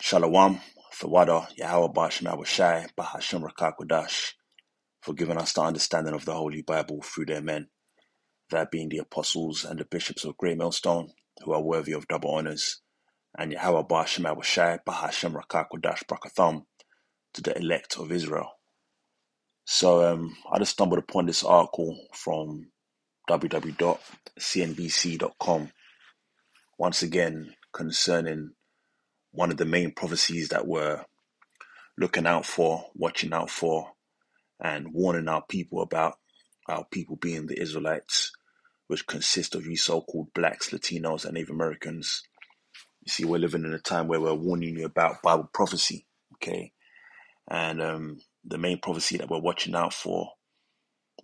Shalom, Thawada, Yahweh Bashem Shai, Bahashem Rakakwadash, for giving us the understanding of the Holy Bible through their men, that being the apostles and the bishops of Great Millstone, who are worthy of double honors, and Yahweh Bashem Shai, Bahashem Rakakwadash Brakatham, to the elect of Israel. So I just stumbled upon this article from www.cnbc.com, once again concerning one of the main prophecies that we're looking out for, watching out for, and warning our people about, our people being the Israelites, which consist of you so-called blacks, Latinos, and Native Americans. You see, we're living in a time where we're warning you about Bible prophecy, okay? And the main prophecy that we're watching out for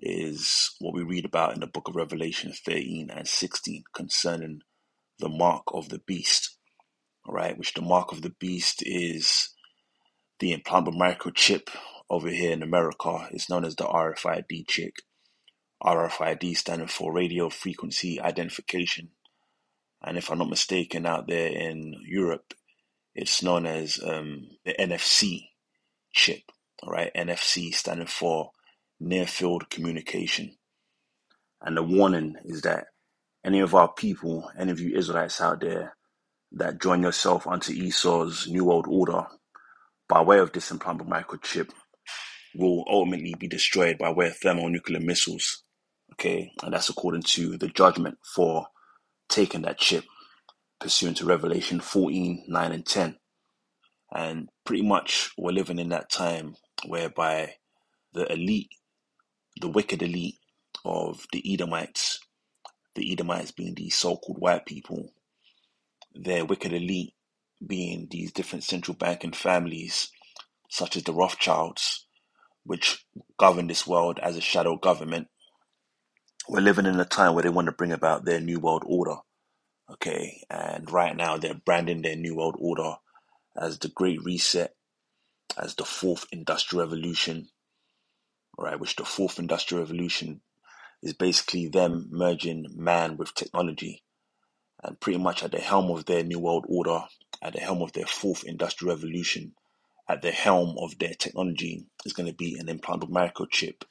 is what we read about in the book of Revelation 13 and 16 concerning the mark of the beast, all right? Which the mark of the beast is the implantable microchip over here in America. It's known as the RFID chip. RFID standing for radio frequency identification. And if I'm not mistaken, out there in Europe, it's known as the NFC chip. All right, NFC standing for near field communication. And the warning is that any of our people, any of you Israelites out there that join yourself unto Esau's New World Order by way of this implantable microchip will ultimately be destroyed by way of thermonuclear missiles. Okay, and that's according to the judgment for taking that chip, pursuant to Revelation 14, 9, and 10. And pretty much we're living in that time whereby the elite, the wicked elite of the Edomites being these so-called white people, their wicked elite being these different central banking families, such as the Rothschilds, which govern this world as a shadow government. We're living in a time where they want to bring about their new world order, okay? And right now they're branding their new world order as the Great Reset, as the Fourth Industrial Revolution, right? Which the Fourth Industrial Revolution is basically them merging man with technology. And pretty much at the helm of their new world order, at the helm of their Fourth Industrial Revolution, at the helm of their technology is going to be an implantable microchip,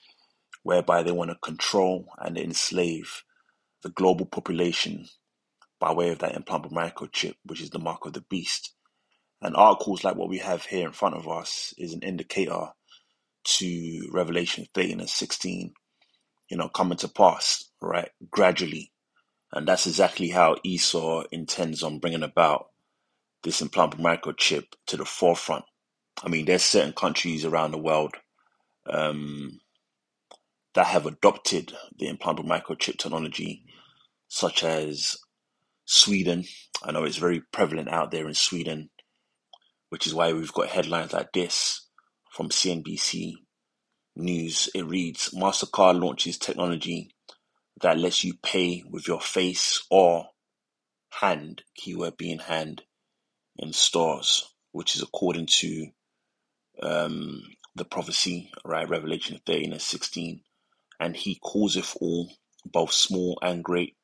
whereby they want to control and enslave the global population by way of that implantable microchip, which is the mark of the beast. And articles like what we have here in front of us is an indicator to Revelation 13 and 16, coming to pass, right, gradually. And that's exactly how Esau intends on bringing about this implantable microchip to the forefront. I mean, there's certain countries around the world that have adopted the implantable microchip technology, such as Sweden. I know it's very prevalent out there in Sweden, which is why we've got headlines like this from CNBC News. It reads, Mastercard launches technology that lets you pay with your face or hand, keyword being hand, in stores, which is according to the prophecy, right, Revelation 13 and 16. And he causeth all, both small and great,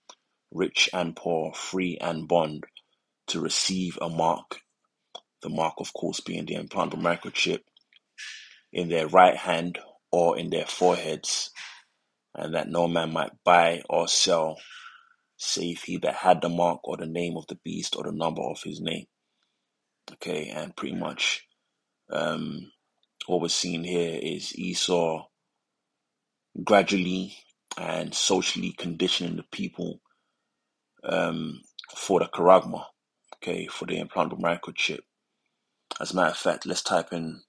rich and poor, free and bond, to receive a mark, the mark of course being the implantable microchip, in their right hand or in their foreheads, and that no man might buy or sell, save he that had the mark or the name of the beast or the number of his name. Okay, and pretty much what we're seeing here is Esau gradually and socially conditioning the people for the charagma, okay, for the implantable microchip. As a matter of fact, let's type in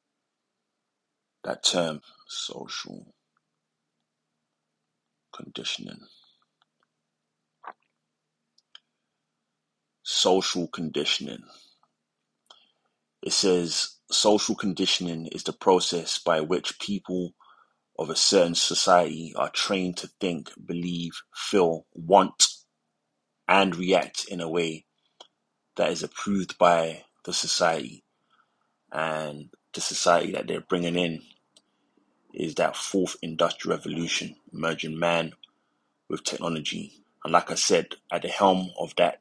that term, social conditioning. Social conditioning. It says social conditioning is the process by which people of a certain society are trained to think, believe, feel, want, and react in a way that is approved by the society. And the society that they're bringing in is that Fourth Industrial Revolution, merging man with technology. And like I said, at the helm of that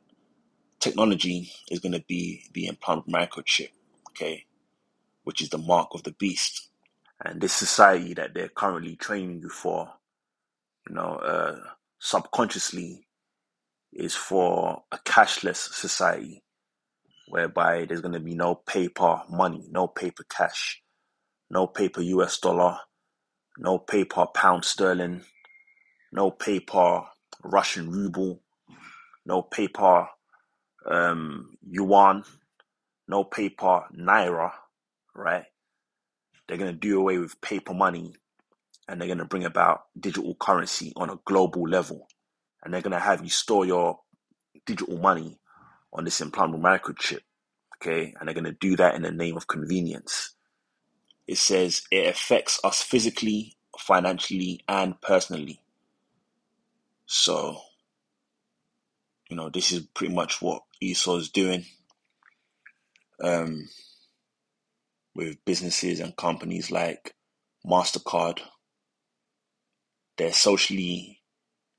technology is going to be the implantable microchip. okay, which is the mark of the beast. And this society that they're currently training you for, subconsciously is for a cashless society whereby there's going to be no paper money, no paper cash, no paper US dollar, no paper pound sterling, no paper Russian ruble, no paper yuan, no paper naira, right? They're going to do away with paper money and they're going to bring about digital currency on a global level. And they're going to have you store your digital money on this implantable microchip, okay? And they're going to do that in the name of convenience. It says it affects us physically, financially, and personally. So, this is pretty much what Esau is doing with businesses and companies like Mastercard. They're socially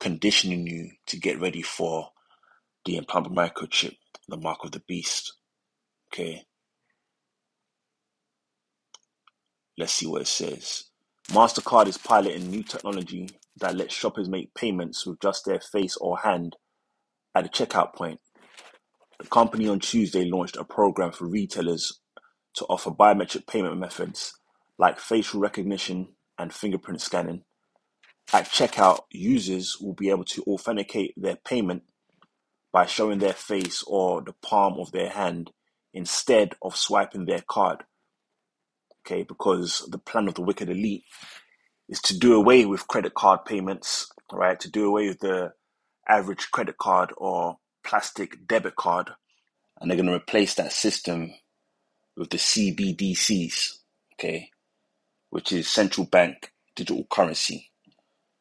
conditioning you to get ready for the implantable microchip, the mark of the beast. Okay, let's see what it says. Mastercard is piloting new technology that lets shoppers make payments with just their face or hand at the checkout point. The company on Tuesday launched a program for retailers to offer biometric payment methods like facial recognition and fingerprint scanning. At checkout, users will be able to authenticate their payment by showing their face or the palm of their hand instead of swiping their card. Okay, because the plan of the wicked elite is to do away with credit card payments, right? To do away with the average credit card or plastic debit card. And they're going to replace that system with the CBDCs, okay, which is central bank digital currency.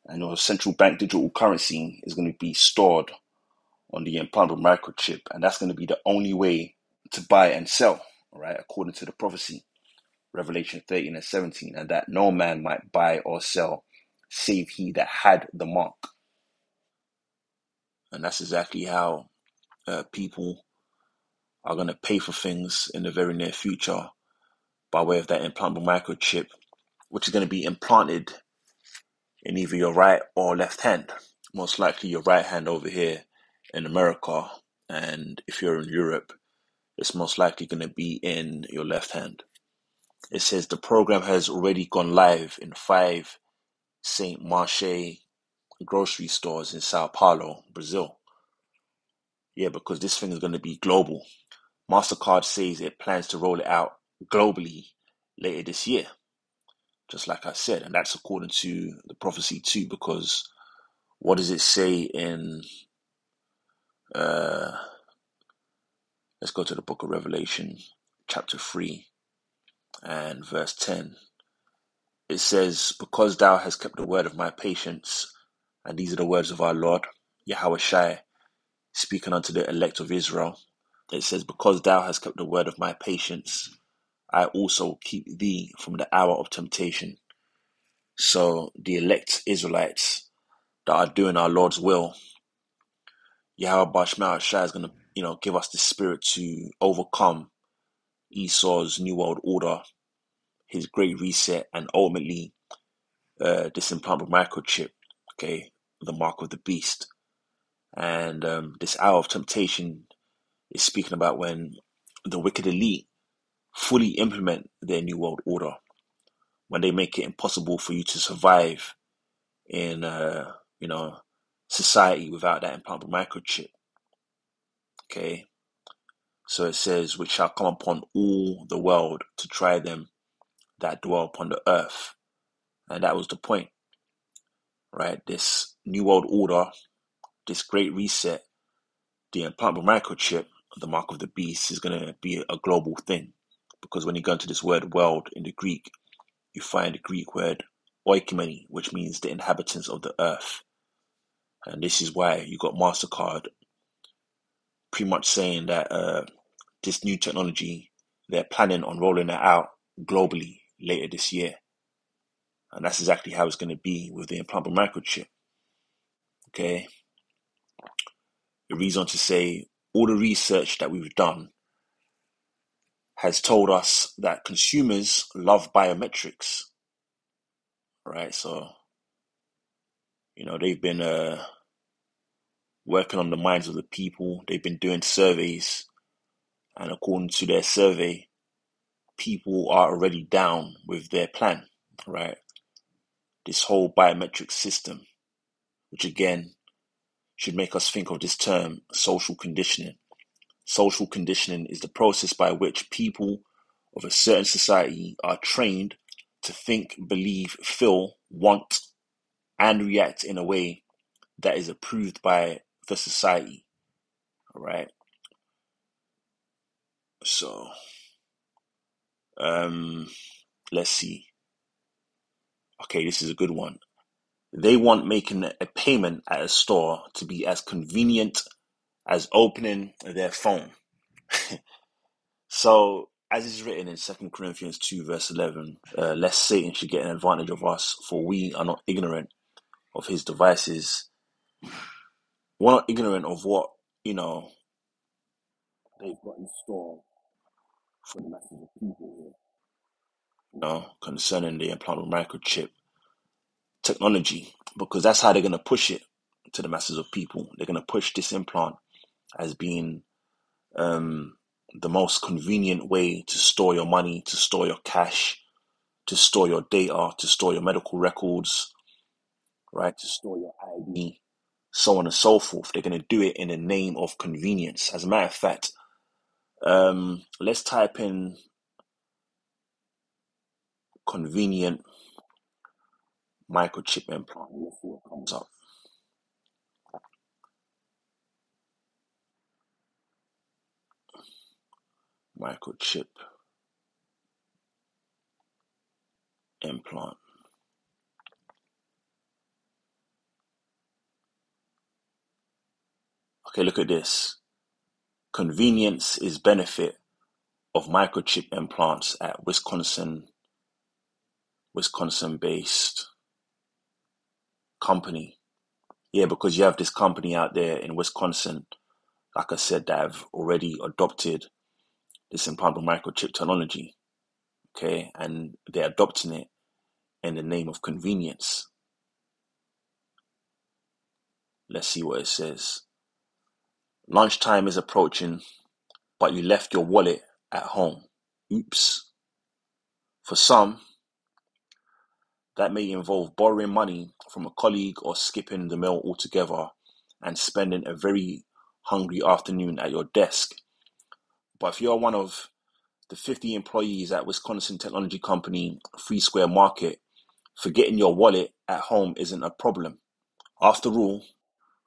And your central bank digital currency is going to be stored on the implantable microchip, and that's going to be the only way to buy and sell, right? According to the prophecy, Revelation 13 and 17, and that no man might buy or sell save he that had the mark. And that's exactly how people are going to pay for things in the very near future by way of that implantable microchip, which is going to be implanted in either your right or left hand. Most likely your right hand over here in America, and if you're in Europe, it's most likely going to be in your left hand. It says the program has already gone live in 5 Saint Marche grocery stores in Sao Paulo, Brazil. Yeah, because this thing is going to be global. Mastercard says it plans to roll it out globally later this year, just like I said, and that's according to the prophecy too, because what does it say in let's go to the book of Revelation, chapter 3 and verse 10. It says, because thou hast kept the word of my patience, and these are the words of our Lord, Yahweh Shai, speaking unto the elect of Israel. It says, because thou hast kept the word of my patience, I also keep thee from the hour of temptation. So the elect Israelites that are doing our Lord's will, Yahweh Bashmar Shai is going to, give us the spirit to overcome Esau's New World Order, his Great Reset, and ultimately this implantable microchip, okay, the mark of the beast. And this hour of temptation is speaking about when the wicked elite fully implement their New World Order, when they make it impossible for you to survive in, society without that implantable microchip, okay? So it says, which shall come upon all the world to try them that dwell upon the earth. And that was the point, right? This New World Order, this Great Reset, the implantable microchip, the mark of the beast, is going to be a global thing. Because when you go into this word world in the Greek, you find the Greek word oikoumene, which means the inhabitants of the earth. And this is why you got MasterCard pretty much saying that this new technology, they're planning on rolling it out globally later this year. And that's exactly how it's going to be with the implantable microchip. Okay. The reason to say all the research that we've done has told us that consumers love biometrics, right? So, they've been working on the minds of the people. They've been doing surveys, and according to their survey, people are already down with their plan, right? This whole biometric system, which again should make us think of this term, social conditioning. Social conditioning is the process by which people of a certain society are trained to think, believe, feel, want, and react in a way that is approved by the society. All right. So, let's see. Okay, this is a good one. They want making a payment at a store to be as convenient as opening their phone. So, as is written in 2 Corinthians 2, verse 11, lest Satan should get an advantage of us, for we are not ignorant of his devices. We're not ignorant of what, they've got in store for the masses of people here, concerning the implantable microchip technology, because that's how they're going to push it to the masses of people. They're going to push this implant as being the most convenient way to store your money, to store your cash, to store your data, to store your medical records, right? To store your ID, so on and so forth. They're going to do it in the name of convenience. As a matter of fact, let's type in convenient microchip implant. Let's see what comes up. Microchip implant. Okay, look at this. Convenience is benefit of microchip implants at Wisconsin-based company. Yeah, because you have this company out there in Wisconsin, like I said, that have already adopted this implantable microchip technology. Okay, and they're adopting it in the name of convenience. Let's see what it says. Lunchtime is approaching, but you left your wallet at home. Oops. For some, that may involve borrowing money from a colleague or skipping the meal altogether and spending a very hungry afternoon at your desk. But if you're one of the 50 employees at Wisconsin technology company Free Square Market, forgetting your wallet at home isn't a problem. After all,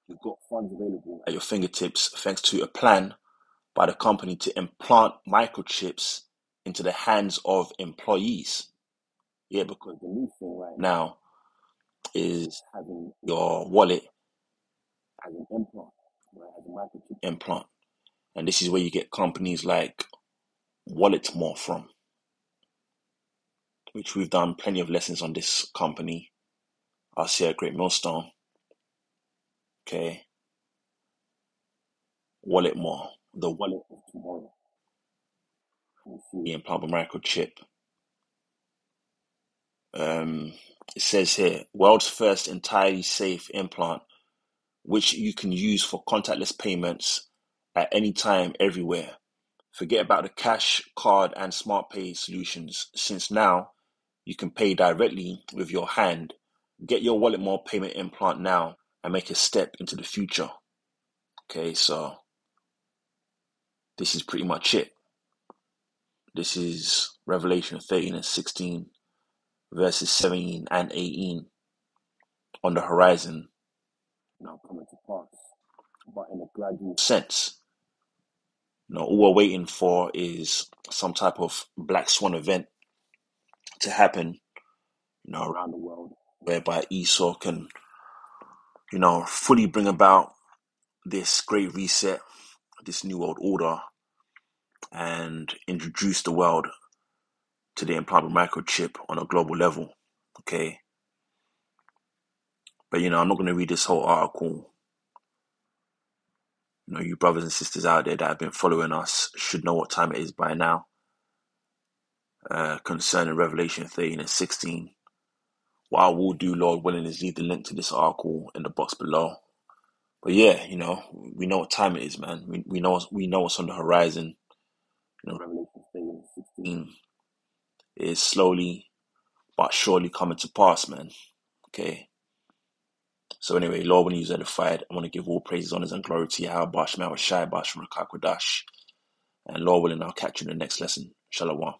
you've got funds available at your fingertips thanks to a plan by the company to implant microchips into the hands of employees. Yeah, because the new thing right now is having your wallet as an implant, right, as a microchip implant. And this is where you get companies like Walletmore from, which we've done plenty of lessons on this company. I'll see a Great Millstone. Okay. Walletmore, the wallet of tomorrow. The implantable microchip. It says here, world's first entirely safe implant, which you can use for contactless payments at any time, everywhere. Forget about the cash, card, and smart pay solutions, since now you can pay directly with your hand. Get your Walletmore payment implant now and make a step into the future. Okay, so this is pretty much it. This is Revelation 13 and 16, verses 17 and 18 on the horizon, now coming to pass, but in a gradual sense. All we're waiting for is some type of black swan event to happen, around the world, whereby Esau can, fully bring about this great reset, this new world order, and introduce the world to the implantable microchip on a global level. Okay. But I'm not going to read this whole article. You brothers and sisters out there that have been following us should know what time it is by now. concerning Revelation 13 and 16. What I will do, Lord willing, is leave the link to this article in the box below. But yeah, we know what time it is, man. We know what's on the horizon. Revelation 13 and 16 is slowly but surely coming to pass, man. Okay. So anyway, Lord, when you're edified, I want to give all praises, honors, and glory to Yahweh, Bash, Mawashai, Bash, Rakakwadash. And Lord willing, I'll catch you in the next lesson. Shalom.